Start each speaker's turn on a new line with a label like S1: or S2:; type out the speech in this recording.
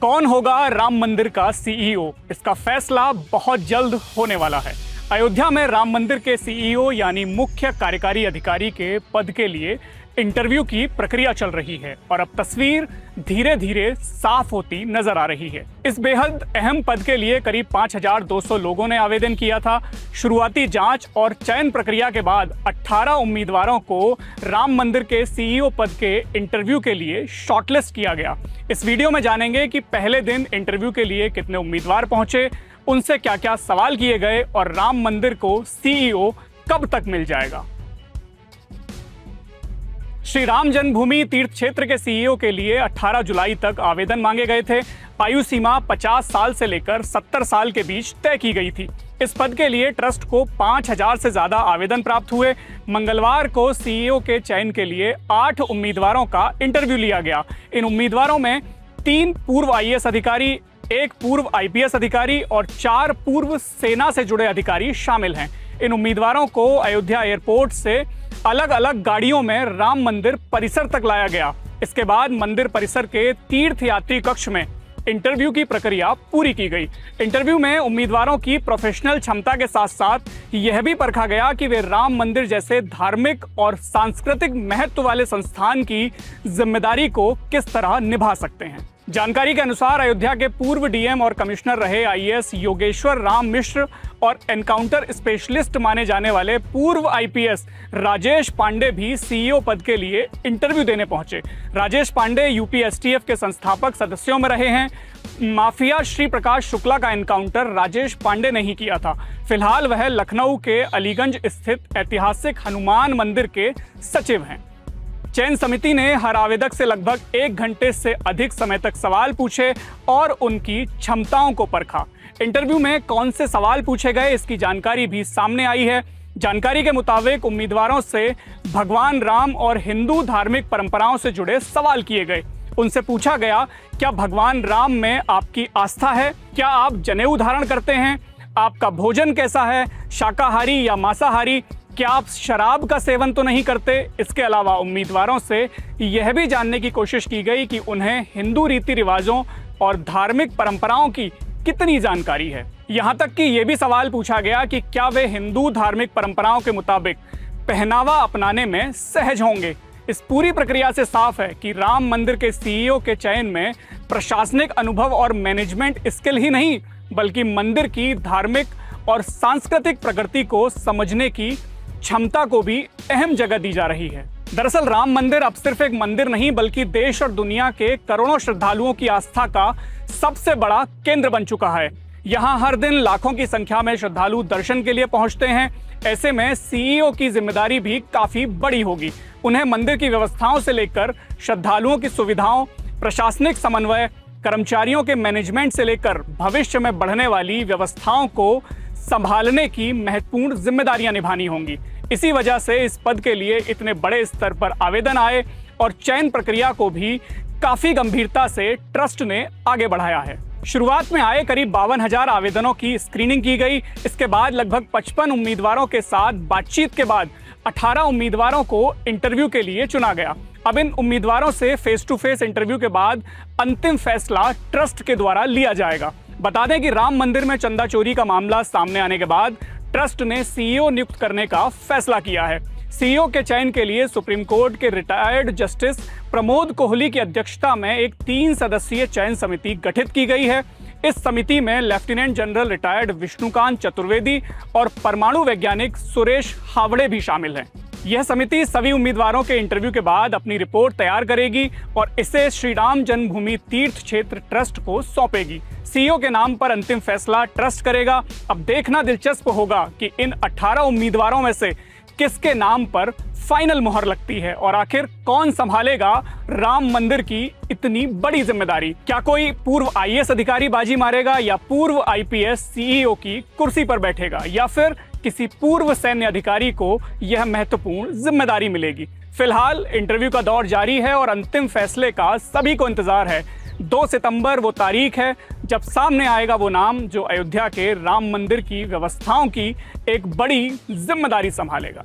S1: कौन होगा राम मंदिर का सीईओ? इसका फैसला बहुत जल्द होने वाला है। अयोध्या में राम मंदिर के सीईओ यानी मुख्य कार्यकारी अधिकारी के पद के लिए इंटरव्यू की प्रक्रिया चल रही है और अब तस्वीर धीरे धीरे साफ होती नजर आ रही है। इस बेहद अहम पद के लिए करीब 5,200 लोगों ने आवेदन किया था। शुरुआती जांच और चयन प्रक्रिया के बाद 18 उम्मीदवारों को राम मंदिर के सीईओ पद के इंटरव्यू के लिए शॉर्टलिस्ट किया गया। इस वीडियो में जानेंगे कि पहले दिन इंटरव्यू के लिए कितने उम्मीदवार पहुंचे, उनसे क्या क्या सवाल किए गए और राम मंदिर को सीईओ कब तक मिल जाएगा। श्री राम जन्मभूमि तीर्थ क्षेत्र के सीईओ के लिए 18 जुलाई तक आवेदन मांगे गए थे। आयु सीमा 50 साल से लेकर 70 साल के बीच तय की गई थी। इस पद के लिए ट्रस्ट को 5,000 से ज्यादा आवेदन प्राप्त हुए। मंगलवार को सीईओ के चयन के लिए 8 उम्मीदवारों का इंटरव्यू लिया गया। इन उम्मीदवारों में 3 पूर्व आईएएस अधिकारी, 1 पूर्व आईपीएस अधिकारी और 4 पूर्व सेना से जुड़े अधिकारी शामिल हैं। इन उम्मीदवारों को अयोध्या एयरपोर्ट से अलग अलग गाड़ियों में राम मंदिर परिसर तक लाया गया। इसके बाद मंदिर परिसर के तीर्थ यात्री कक्ष में इंटरव्यू की प्रक्रिया पूरी की गई। इंटरव्यू में उम्मीदवारों की प्रोफेशनल क्षमता के साथ साथ यह भी परखा गया कि वे राम मंदिर जैसे धार्मिक और सांस्कृतिक महत्व वाले संस्थान की जिम्मेदारी को किस तरह निभा सकते हैं। जानकारी के अनुसार अयोध्या के पूर्व डीएम और कमिश्नर रहे आईएएस योगेश्वर राम मिश्र और एनकाउंटर स्पेशलिस्ट माने जाने वाले पूर्व आईपीएस राजेश पांडे भी सीईओ पद के लिए इंटरव्यू देने पहुंचे। राजेश पांडे यूपीएसटीएफ के संस्थापक सदस्यों में रहे हैं। माफिया श्री प्रकाश शुक्ला का एनकाउंटर राजेश पांडे ने ही किया था। फिलहाल वह लखनऊ के अलीगंज स्थित ऐतिहासिक हनुमान मंदिर के सचिव हैं। चयन समिति ने हर आवेदक से लगभग 1 घंटे से अधिक समय तक सवाल पूछे और उनकी क्षमताओं को परखा। इंटरव्यू में कौन से सवाल पूछे गए, इसकी जानकारी भी सामने आई है। जानकारी के मुताबिक उम्मीदवारों से भगवान राम और हिंदू धार्मिक परंपराओं से जुड़े सवाल किए गए। उनसे पूछा गया, क्या भगवान राम में आपकी आस्था है? क्या आप जनेऊ धारण करते हैं? आपका भोजन कैसा है, शाकाहारी या मांसाहारी? क्या आप शराब का सेवन तो नहीं करते? इसके अलावा उम्मीदवारों से यह भी जानने की कोशिश की गई कि उन्हें हिंदू रीति रिवाजों और धार्मिक परंपराओं की कितनी जानकारी है। यहाँ तक कि यह भी सवाल पूछा गया कि क्या वे हिंदू धार्मिक परंपराओं के मुताबिक पहनावा अपनाने में सहज होंगे। इस पूरी प्रक्रिया से साफ है कि राम मंदिर के सीईओ के चयन में प्रशासनिक अनुभव और मैनेजमेंट स्किल ही नहीं, बल्कि मंदिर की धार्मिक और सांस्कृतिक प्रकृति को समझने की क्षमता को भी अहम जगह दी जा रही है। दरअसल राम मंदिर अब सिर्फ एक मंदिर नहीं, बल्कि देश और दुनिया के करोड़ों श्रद्धालुओं की आस्था का सबसे बड़ा केंद्र बन चुका है। यहाँ हर दिन लाखों की संख्या में श्रद्धालु दर्शन के लिए पहुंचते हैं। ऐसे में सीईओ की जिम्मेदारी भी काफी बड़ी होगी। उन्हें मंदिर की व्यवस्थाओं से लेकर श्रद्धालुओं की सुविधाओं, प्रशासनिक समन्वय, कर्मचारियों के मैनेजमेंट से लेकर भविष्य में बढ़ने वाली व्यवस्थाओं को संभालने की महत्वपूर्ण जिम्मेदारियां निभानी होंगी। इसी वजह से इस पद के लिए इतने बड़े स्तर पर आवेदन आए और चयन प्रक्रिया को भी काफी गंभीरता से ट्रस्ट ने आगे बढ़ाया है। शुरुआत में आए करीब 52,000 आवेदनों की स्क्रीनिंग की गई। इसके बाद लगभग 55 उम्मीदवारों के साथ बातचीत के बाद 18 उम्मीदवारों को इंटरव्यू के लिए चुना गया। अब इन उम्मीदवारों से फेस टू फेस इंटरव्यू के बाद अंतिम फैसला ट्रस्ट के द्वारा लिया जाएगा। बता दें कि राम मंदिर में चंदा चोरी का मामला सामने आने के बाद ट्रस्ट ने सीईओ नियुक्त करने का फैसला किया है। सीईओ के चयन के लिए सुप्रीम कोर्ट के रिटायर्ड जस्टिस प्रमोद कोहली की अध्यक्षता में एक 3 सदस्यीय चयन समिति गठित की गई है। इस समिति में lieutenant general retired Vishnukant Chaturvedi और परमाणु वैज्ञानिक सुरेश हावड़े भी शामिल हैं। यह समिति सभी उम्मीदवारों के इंटरव्यू के बाद अपनी रिपोर्ट तैयार करेगी और इसे श्री राम जन्मभूमि तीर्थ क्षेत्र ट्रस्ट को सौंपेगी। सीईओ के नाम पर अंतिम फैसला ट्रस्ट करेगा। अब देखना दिलचस्प होगा कि इन 18 उम्मीदवारों में से किसके नाम पर फाइनल मुहर लगती है और आखिर कौन संभालेगा राम मंदिर की इतनी बड़ी जिम्मेदारी। क्या कोई पूर्व आईएएस अधिकारी बाजी मारेगा या पूर्व आईपीएस सीईओ की कुर्सी पर बैठेगा या फिर किसी पूर्व सैन्य अधिकारी को यह महत्वपूर्ण जिम्मेदारी मिलेगी। फिलहाल इंटरव्यू का दौर जारी है और अंतिम फैसले का सभी को इंतजार है। 2 सितंबर वो तारीख है जब सामने आएगा वो नाम जो अयोध्या के राम मंदिर की व्यवस्थाओं की एक बड़ी जिम्मेदारी संभालेगा।